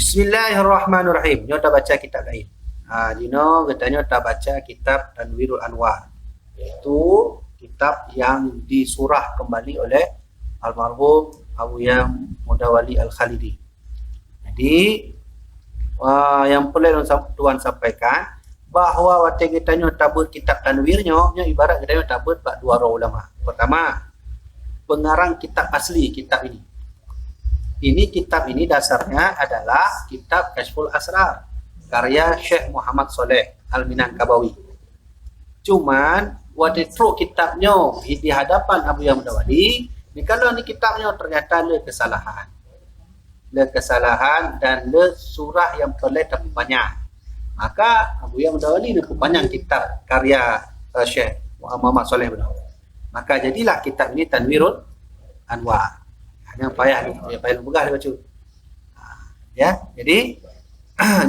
Bismillahirrahmanirrahim. Nyo tak baca kitab lain. Dino katanya tak baca kitab Tanwirul Anwar. Itu kitab yang disurah kembali oleh almarhum Abu Yang Mudawali Al-Khalidi. Jadi yang perlu Tuan sampaikan bahawa waktu kita tabut kitab Tanwirnya, ibarat kita tabut bak dua orang ulama. Pertama, pengarang kitab asli kitab ini. Kitab ini dasarnya adalah kitab Kashful Asrar karya Syekh Muhammad Saleh Al-Minangkabawi. Cuman waktu teruk kitabnya di hadapan Abu Yang Mudawali, kalau ni kitabnya ternyata ada kesalahan dan le surah yang perlu tapi banyak. Maka Abu Yang Mudawali ni panjang kitab karya Syekh Muhammad Saleh benar. Maka jadilah kitab ini Tanwirul Anwar. Yang payah ni, payah begah dia baca. Ya, jadi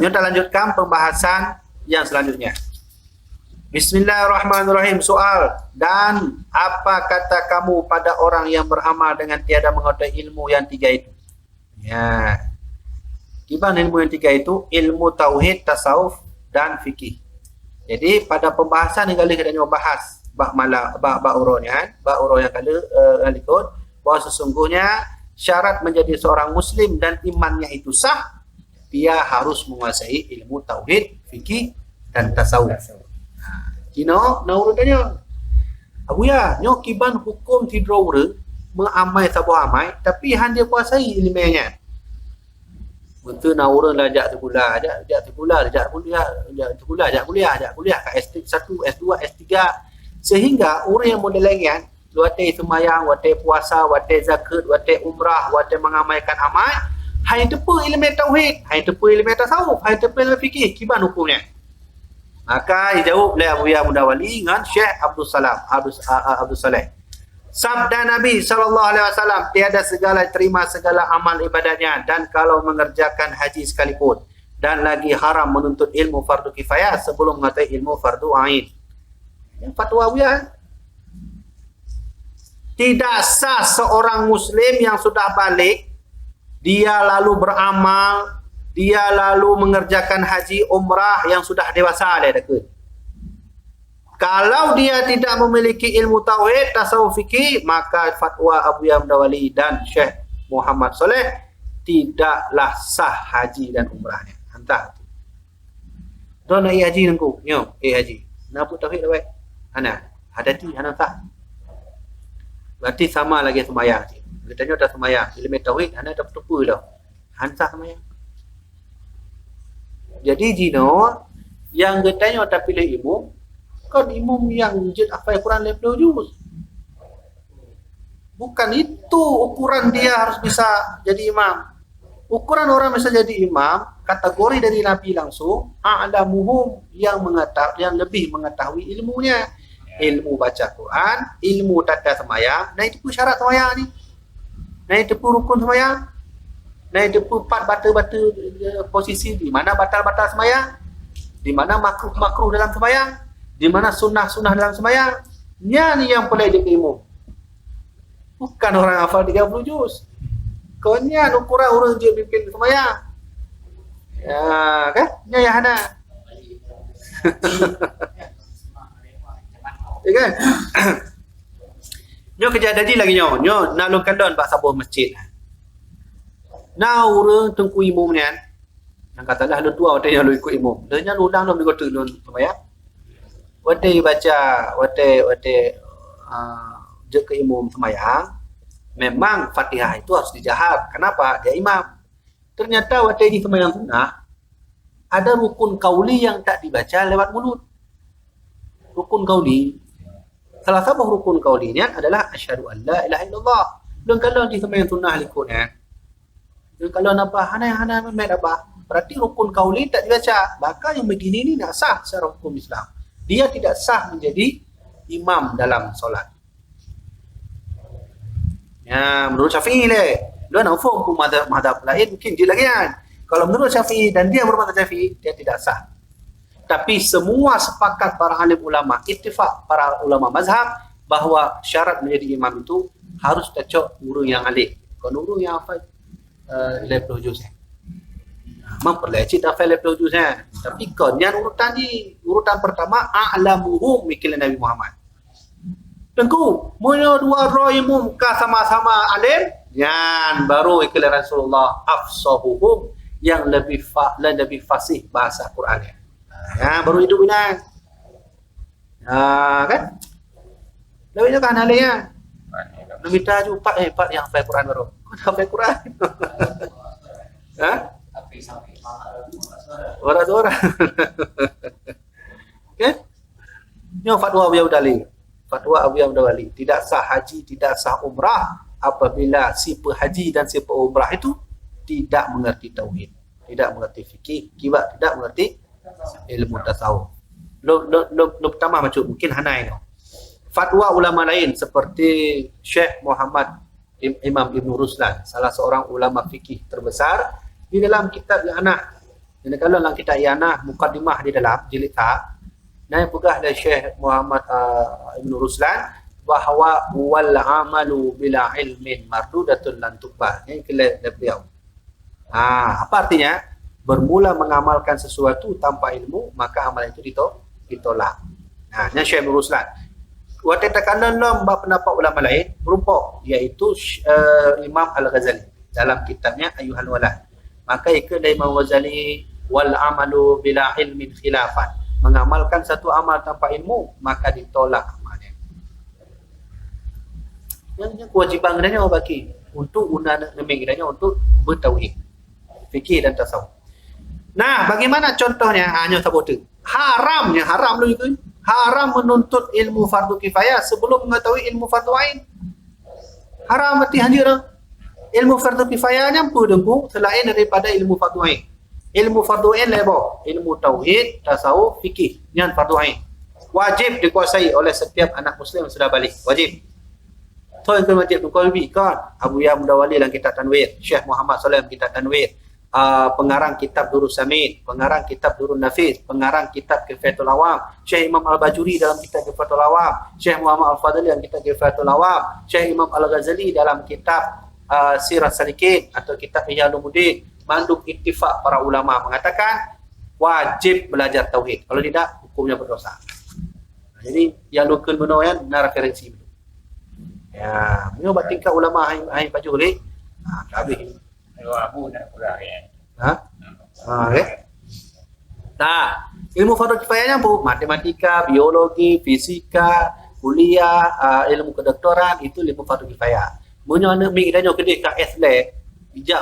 kita lanjutkan pembahasan yang selanjutnya. Bismillahirrahmanirrahim. Soal, dan apa kata kamu pada orang yang beramal dengan tiada mengetahui ilmu yang tiga itu? Ya. Gimana ilmu yang tiga itu? Ilmu tauhid, tasawuf dan fikih. Jadi pada pembahasan yang kali kita bahas bab uronya, bab uro yang kali ikut bahawa sesungguhnya syarat menjadi seorang muslim dan imannya itu sah, dia harus menguasai ilmu tauhid, fikih dan tasawuf. Kino naurutannya Abu Ya, nyo kiban hukum tidro mengamai sabuh amai tapi han dia kuasai ilmunya. Betul naurun lah jak kuliah kat S1, S2, S3 sehingga orang yang model lain wate semayang, wate puasa, wate zakat, wate umrah, wate mengamaikan amal, hai tepu ilmu tauhid, hai tepu ilmu tasawuf, hai tepu ilmu fikih, kiban hukumnya. Maka dijawab oleh Abu Ya Mudawali dengan Syekh Abdul Saleh. Sabda Nabi SAW, tiada terima segala amal ibadahnya, dan kalau mengerjakan haji sekalipun, dan lagi haram menuntut ilmu fardu kifayah sebelum mengetahui ilmu fardu ain. Yang fatwa Abu Ya, tidak sah seorang muslim yang sudah balik, dia lalu beramal, dia lalu mengerjakan haji umrah yang sudah dewasa dia dekat. Kalau dia tidak memiliki ilmu tauhid, tasawuf fikih, maka fatwa Abu Yang Mudawali dan Syekh Muhammad Saleh tidaklah sah haji dan umrahnya. Hantar tu. Tuan nak haji nengku, nyo, haji. Nak tauhid dah baik. Ana, hadati ana tak. Berarti sama lagi semayang. Kita tanya dah semayang. Ilmu tauhid ana dah tepu dah. Hantar semayang. Jadi Jino yang getanya tak pilih imam, kan imam yang jid hafal Quran level juz. Bukan itu ukuran dia harus bisa jadi imam. Ukuran orang bisa jadi imam, kategori dari Nabi langsung, a'lamuhum yang lebih mengetahui ilmunya. Ilmu baca Quran, ilmu tata semayang, nah itu pun syarat semayang ni. Nah itu pun rukun semayang. Nah itu pun 4 bata-bata posisi di mana batal-batal semayang, di mana makruh-makruh dalam semayang, di mana sunnah-sunnah dalam semayang. Ni yang boleh jadi imam. Bukan orang hafal 30 juz. Kau ni ukuran orang je pimpin semayang. Ya kan? Ni ya hana. Ya kan? Nyo kerja tadi lagi nyo nak longkan don bak sabuh masjid. Nah orang tengku imam ni kan, yang katalah lu tua waktu yang lu ikut imam, dia ulang lu ikut tu semayang. Waktu baca, waktu je ke imam semayang, memang Fatihah itu harus dijahar. Kenapa? Dia imam. Ternyata waktu di semayang sunnah ada rukun kauli yang tak dibaca lewat mulut. Rukun kauli, salah satu rukun kaulinya adalah asyhadu an la ilaha illallah. Dan kalau di semayang sunnah ikutnya, kalau nampak hana apa, berarti rukun kauli tak dibaca. Maka yang begini ni tak sah secara hukum Islam. Dia tidak sah menjadi imam dalam solat. Ya, menurut Syafi'i dia nak hukum mazhab lain mungkin dia lagi kan. Kalau menurut Syafi'i dan dia bermazhab Syafi'i, dia tidak sah. Tapi semua sepakat para alim ulama, ittifaq para ulama mazhab bahawa syarat menjadi imam itu harus cocok guru yang alim. Kalau guru yang hafal level juz. Memperleceh dah fail level 7 saya. Tapi konyan urutan ni, urutan pertama a'lamuhum mikil Nabi Muhammad. Tengku, moyo dua roimum ka sama-sama alim, yan baru ikil Rasulullah afsahuhum yang lebih fasih bahasa Qurannya. Ya, baru hidup ini. Kan? Lebihnya kan halnya. Nabi tahu empat yang hafal Quran baru. Kau hafal Quran? Hah? Suara-suara. Okay? Ini fatwa Abu Dali. Fatwa Abu Dali. Tidak sah haji, tidak sah umrah apabila si pehaji dan si peumrah itu tidak mengerti tauhid, tidak mengerti fikih, tidak mengerti ilmu tasawuf. Lo pertama macam mungkin hanai no. Fatwa ulama lain seperti Syekh Muhammad Imam Ibn Ruslan, salah seorang ulama fikih terbesar, di dalam kitab I'anah. Dan kalau dalam kitab I'anah mukaddimah di dalam jilid A, yang pegah dari Syekh Muhammad Ibn Ruslan bahawa wal amalu bila ilmin mardudatun lan tuqbal. Ini kelas dari beliau. Apa artinya? Bermula mengamalkan sesuatu tanpa ilmu, maka amalan itu ditolak. Ini Syekh Ibn Ruslan. Waktu tekanan dalam pendapat ulama lain berupa, iaitu Imam Al-Ghazali dalam kitabnya Ayyuhal Walad. Maka ikut dari Imam Ghazali, wal amalu bila ilmin khilafan, mengamalkan satu amal tanpa ilmu maka ditolak amalnya. Yang kewajiban kepadanya bagi untuk undang kepadanya untuk bertauhid, fikih dan tasawuf. Nah, bagaimana contohnya? Hanya sabote. Haramnya, haram dulu itu. Haram menuntut ilmu fardu kifayah sebelum mengetahui ilmu fardu ain. Haram berarti hancur. Ilmu fardu kifayahnya apa dengku selain daripada ilmu fardu ain. Ilmu fardu ain lebar, ilmu tauhid, tasawuf, fikih, yang fardu ain. Wajib dikuasai oleh setiap anak muslim yang sudah balik. Wajib. So yang wajib dikuasai kan Abu Ya Mudawali dalam kitab Tanwir, Syekh Muhammad Salim kitab Tanwir, pengarang kitab Durus Samid, pengarang kitab Durun Nafis, pengarang kitab Kifayatul Awam, Syekh Imam Al-Bajuri dalam kitab Kifayatul Awam, Syekh Muhammad Al-Fadhili dalam kitab Kifayatul Awam, Syekh Imam Al-Ghazali dalam kitab Sirat Salikin atau kitab Ihya Ulumuddin, manduk ittifaq para ulama mengatakan wajib belajar tauhid. Kalau tidak, hukumnya berdosa. Jadi yang lokal benar benar referensi. Ya, ini buat tingkat ulama hai Bajuri. Habis. Abu nak kurang kan. Nah, ilmu fardu kifayahnya apa? Matematika, biologi, fisika, kuliah, ilmu kedoktoran itu ilmu fardu kifayah. Munyo nak mi dan yo kedai kat SLA, bijak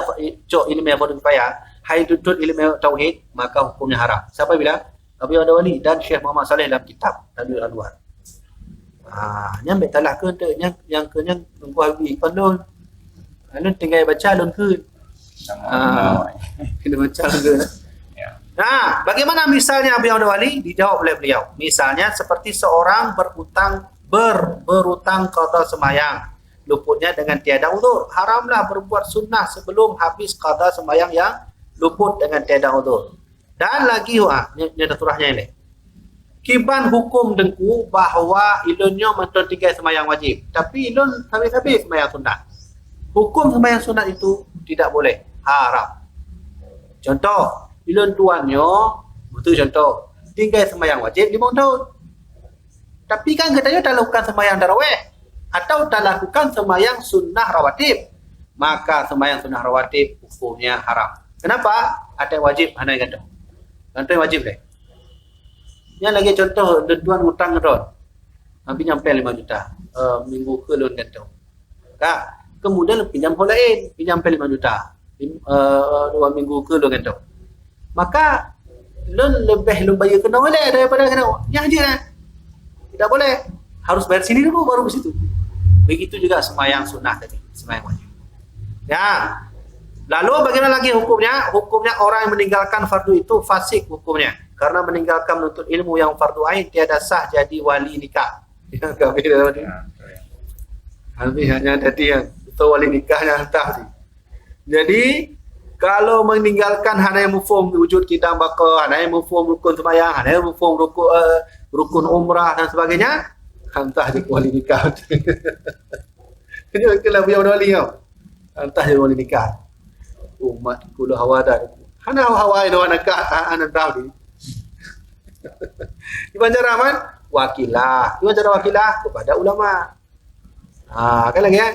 cok ilmu fardu kifayah, hai tutut ilmu tauhid, maka hukumnya haram. Siapa bilang? Abu Dawali dan Syekh Muhammad Saleh dalam kitab Tadbir Anwar. Yang betalah ke yang kenyang tunggu habis kondon. Anu tinggal baca lon ke. Kena baca ke. Nah, bagaimana misalnya Abu Dawali? Dijawab oleh beliau. Misalnya seperti seorang berutang qada semayang, luputnya dengan tiada uzur. Haramlah berbuat sunnah sebelum habis qada semayang yang luput dengan tiada uzur. Dan lagi ni surahnya ini. Kiban hukum dengku bahawa ilunnya mentol 3 semayang wajib. Tapi ilun habis-habis semayang sunat. Hukum semayang sunat itu tidak boleh. Haram. Contoh, ilun tuannya, betul contoh, 3 semayang wajib 5 tahun. Tapi kan katanya tak lakukan semayang tarawih. Atau tak lakukan semayang sunnah rawatib. Maka semayang sunnah rawatib hukumnya haram. Kenapa? Ada wajib, ada yang gantung. Contoh yang wajib deh. Yang lagi contoh, tuan hutang ron. Hampir nyampe 5 juta. Minggu ke loan gantung. Kak, kemudian pinjam orang lain, pinjam 5 juta. 2 minggu ke loan gantung. Maka loan lebih bayar kena boleh daripada kena. Yang je lah. Tidak boleh. Harus bayar sini dulu baru ke situ. Begitu juga semayang sunnah tadi, semayang wajib. Ya. Lalu bagaimana lagi hukumnya? Hukumnya orang yang meninggalkan fardu itu fasik hukumnya. Karena meninggalkan menuntut ilmu yang fardu ain tiada sah jadi wali nikah. Yang kami tadi. Habis hanya tadi yang itu wali nikahnya hantar. Jadi kalau meninggalkan hanya mufhum wujud kita bakal, hanya mufhum rukun sembahyang, hanya mufhum rukun umrah dan sebagainya, hantar jadi wali nikah. Ini kalau biar wali kau. Hantar jadi wali nikah. Umat kula hawadah Hana hawa itu anak anak tahu ni. Gimana cara man? Wakilah. Gimana cara wakilah? Kepada ulama. Kan lagi kan?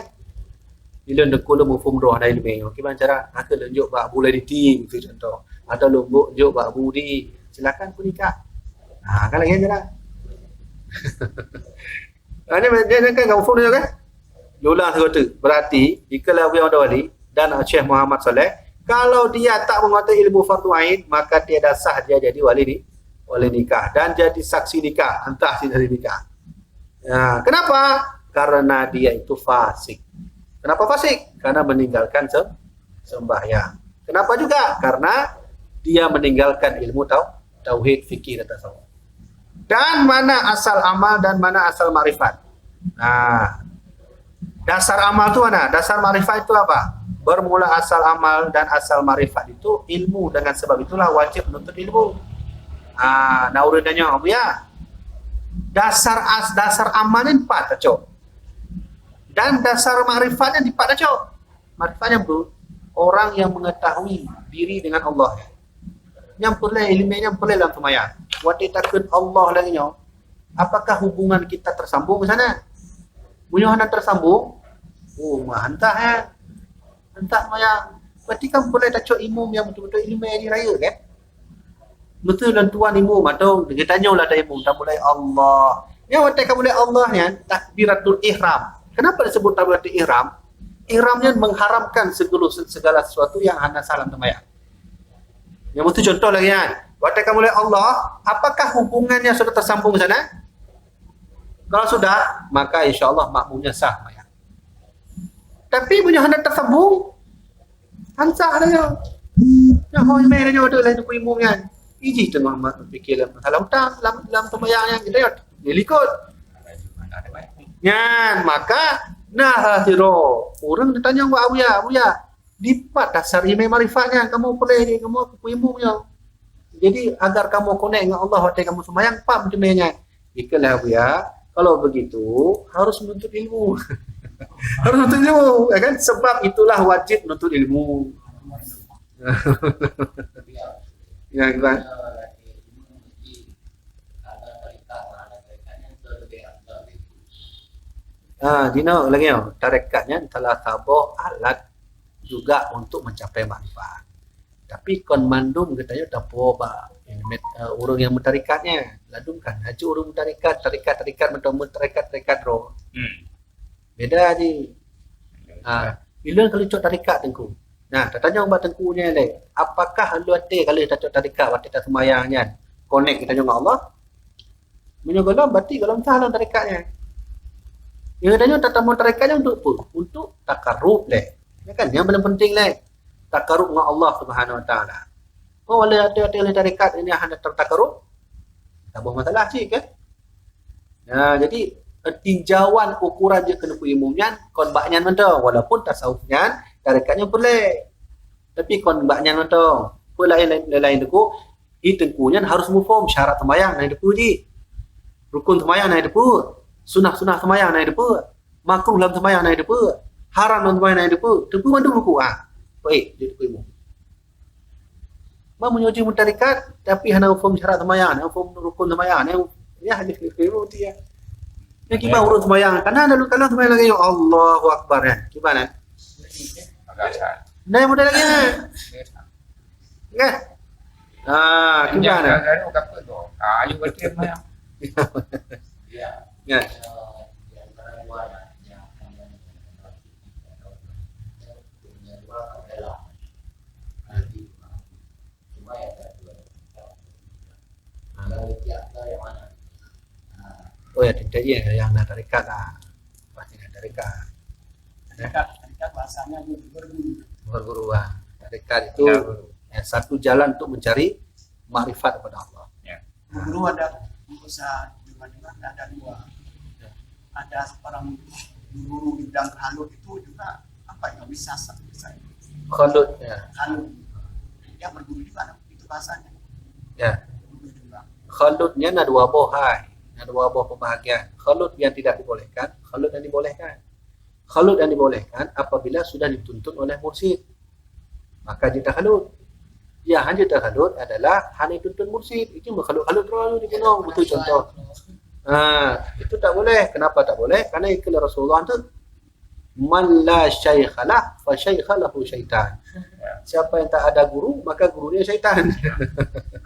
Bila nak kula mufum roh dari ilmu. Gimana cara? Aku tunjuk bak bulai di ting tu contoh. Atau lumbuk tunjuk bak budi. Silakan pun nikah. Kan lagi cara. Dia kan kau mufum dia kan? Ulang tu. Berarti jika lawi ada wali dan Syekh Muhammad Saleh, kalau dia tak menguasai ilmu fardu ain, maka tiada sah dia jadi wali nikah dan jadi saksi nikah, entah si dari nikah. Kenapa? Karena dia itu fasik. Kenapa fasik? Karena meninggalkan sembahyang. Kenapa juga? Karena dia meninggalkan ilmu tauhid, fikih dan tasawuf. Dan mana asal amal dan mana asal makrifat. Dasar amal itu mana? Dasar makrifat itu apa? Bermula asal amal dan asal makrifat itu ilmu. Dengan sebab itulah wajib menuntut ilmu. Urutannya apa ya? Dasar amalnya 4 tacok. Dan dasar makrifatnya 4 tacok. Makrifatnya bro, orang yang mengetahui diri dengan Allah. Yang perlu ilmunya perlu dalam sembahyang. Waktu takut Allah lagi nyo. Apakah hubungan kita tersambung ke sana? Punya hendak tersambung? Mantap ya. Entah maya. Berarti kan boleh tacok imam yang betul-betul ilmu yang diraya kan? Betul dan tuan imam atau dia tanyalah tak imam tak boleh Allah. Yang waktu kan boleh Allah ni takbiratul ihram. Kenapa disebut takbiratul ihram? Ihramnya mengharamkan segala sesuatu yang hanya salam sembahyang. Yang betul contoh lagi kan. Waktu kan boleh Allah, apakah hubungannya sudah tersambung ke sana? Kalau sudah, maka insya-Allah makmumnya sah sembahyang. Tapi punya hendak tersambung, hansah dia. Yang kau main dia ada lain tu imam kan. Iji tu Muhammad fikir masalah hutang dalam sembahyang yang kita ikut. Nyan, maka hiro orang ditanya wa awiya lipat dasar imam marifatnya kamu boleh kamu imamnya. Jadi agar kamu connect dengan Allah waktu kamu sembahyang pak macamnya. Ikalah awiya. Kalau begitu harus menuntut ilmu. Harus menuntut ilmu, ya kan? Sebab itulah wajib menuntut ilmu. Ya kan? Dino lagi tarekatnya telah tabuh alat juga untuk mencapai makrifat. Tapi kon mandum katanya tabuh orang yang mentarikatnya. Ladum kan haji orang tarikat mentarikat roh. Beda je. Bila kalau cok tarikat tengku. Tanya orang tengkunya le. Apakah lu ada kalau cok tarikat waktu tak sembahyangnya? Connect kita dengan Allah. Menyogolam berarti kalau salah tarikatnya. Yang tanya tatamu tarikatnya untuk apa? Untuk takarrub le. Ya kan? Yang paling penting le. Takarrub dengan Allah Subhanahu Wa Taala. Oleh ada tarikat ini hanya tertakarrub. Tak boleh masalah sih kan? Jadi tinjauan ukuran je kena umumnya kon baknya mentong walaupun tasawufnya tarikatnya boleh. Tapi kon baknya mentong. Lain deku tengkunya harus mufhum syarat sembahyang naik depu ji. Rukun sembahyang naik depu. Sunah-sunah sembahyang naik depu. Makruh dalam sembahyang naik depu. Haram dalam sembahyang naik depu. Depu mandu ruku baik dia depu umum. Menyuji mutarikat tapi hanya hukum syarat sembahyang, hukum rukun sembahyang ya hadis keliru dia. Yang gimana urut sembahyang? Karena ada kalau sembahyang lagi Allahu Akbar ya. Gimana? Nah, model lagi kan? Gimana? Ayo berarti sembahyang. Ya. Oh ya, tidak yang nak tarikat lah. Pasti nak tarikat. Tarikat bahasanya berguru. Tarikat itu satu jalan untuk mencari makrifat kepada Allah. Guru ada usaha juga ada 2. Ada seorang guru di bidang halut itu juga apa yang bisa Khalut ya. Halut. Dia berguru juga itu bahasanya. Ya. Khalutnya ada 2 bohai. Ada 2 buah pembahagian. Khalut yang tidak dibolehkan, khalut yang dibolehkan. Khalut yang dibolehkan apabila sudah dituntut oleh mursyid. Maka kita khalut. Yang hanya takhalut adalah hanya tuntun mursyid. Itu makhluk-makhluk terlalu di gunung. Itu contoh. Itu tak boleh. Kenapa tak boleh? Kerana ikhlas Rasulullah tu man la syaikhalah fa syaikhalahu syaitan. Siapa yang tak ada guru, maka guru dia syaitan.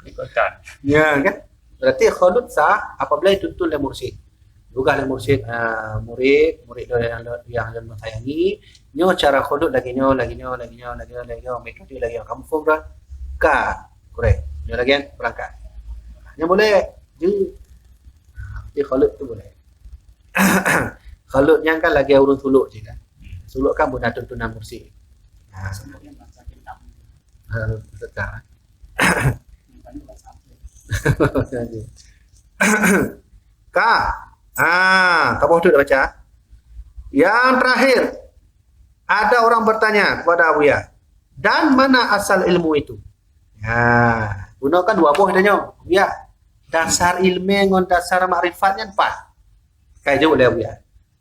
Ikutan. Ya kan? Berarti khulut sah apabila dituntun oleh mursyid. Bukan oleh mursyid, murid yang mensayangi. Nyo cara khulut lagi nyo, metode lagi yang kamu faham dah. Korek. Nyo lagi kan berangkat. Nyo boleh. Jadi khulut tu boleh. Khulut yang kan lagi urun suluk je kan. Suluk kan pun dah tuntunan mursyid. Sebenarnya bahasa kita Sekarang. bukan bahasa apa. Kamu tu dah baca. Yang terakhir, ada orang bertanya kepada Abuya, dan mana asal ilmu itu? Gunakan dua buah tanya. Ya, dasar ilmu dengan dasar makrifatnya empat. Kayak jawab oleh Abuya.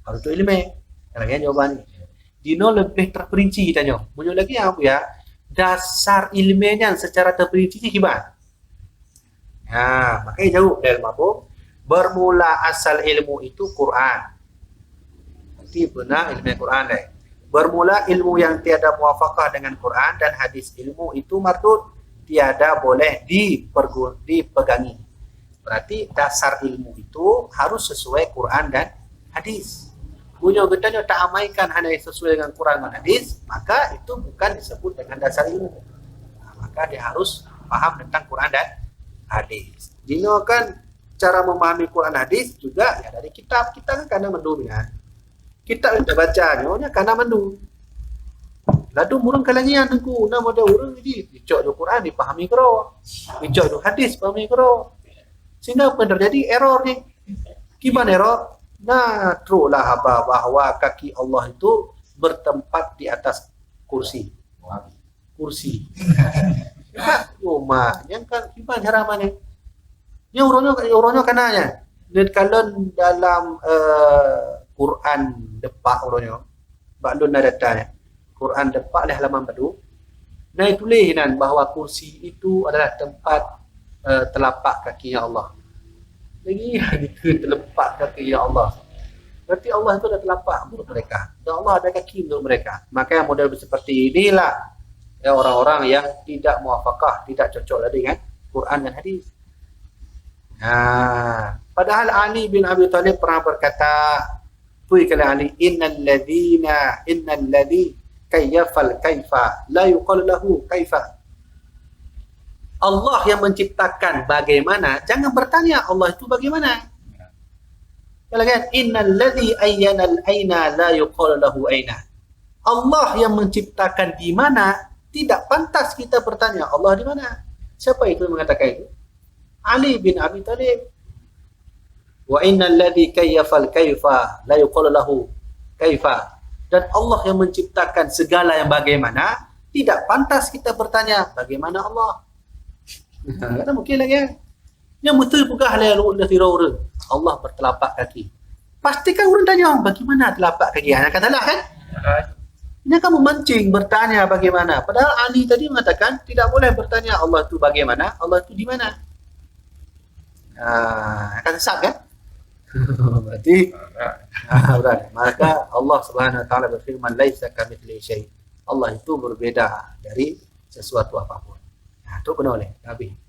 Kalau tu ilmu, lagi jawapan ni. Dino lebih terperinci tanya. Punya lagi Abuya, dasar ilmunya secara terperinci gimana? Makanya jawab dalam apa? Bermula asal ilmu itu Quran. Nanti benar ilmu Quran deh. Bermula ilmu yang tiada muafakah dengan Quran dan hadis, ilmu itu mardud, tiada boleh dipegangi. Berarti dasar ilmu itu harus sesuai Quran dan hadis. Punya getanya tak amaikan hanya sesuai dengan Quran dan hadis, maka itu bukan disebut dengan dasar ilmu. Maka dia harus paham tentang Quran dan hadis. Dino kan cara memahami Quran hadis juga ya dari kitab. Kita kan karena mendu ya. Kitab kita baca nyonya karena mendu. Lalu murang kalangian aku nama ada orang ni dicok do Quran dipahami kero. Dicok do hadis pahami kero. Sehingga apa terjadi error ni. Gimana error? Nah, terulah bahwa kaki Allah itu bertempat di atas kursi. Kursi. Ya, rumah yang kan gimana cara mana? Yang orangnya kananya. Dan kalau dalam Quran depak orangnya, baklun ada datanya. Quran depak leh halaman baru. Nah tulisan bahawa kursi itu adalah tempat telapak kakinya Allah. Lagi itu telapak kakinya Allah. Berarti Allah itu ada telapak untuk mereka. Dan Allah ada kaki untuk mereka. Maka yang model seperti inilah ya, orang-orang yang tidak muafakah, tidak cocok lagi dengan Quran dan hadis. Padahal Ali bin Abi Thalib pernah berkata, "Puy kala Ali, innal ladzi kayfal kaifa la yuqal lahu kaifa." Allah yang menciptakan bagaimana, jangan bertanya Allah itu bagaimana. Kalau kan innal ladzi ayyana al-aina la yuqal lahu aina. Allah yang menciptakan di mana, tidak pantas kita bertanya Allah di mana. Siapa itu yang mengatakan itu? Ali bin Abi Thalib. Wa innal ladzi kayyafal kaifa la yuqal lahu kaifa. Dan Allah yang menciptakan segala yang bagaimana, tidak pantas kita bertanya bagaimana Allah. Kata mungkin lagi kan. Yang betul bukan hal yang orang Allah bertelapak kaki. Pastikan orang tanya bagaimana telapak kaki. Katalah kan? Ini akan memancing bertanya bagaimana. Padahal Ali tadi mengatakan tidak boleh bertanya Allah itu bagaimana, Allah itu di mana. Akan sesat kan? Berarti maka Allah Subhanahu wa taala berfirman laisa kamitslihi syai'. Allah itu berbeda dari sesuatu apapun. Itu benar oleh Nabi.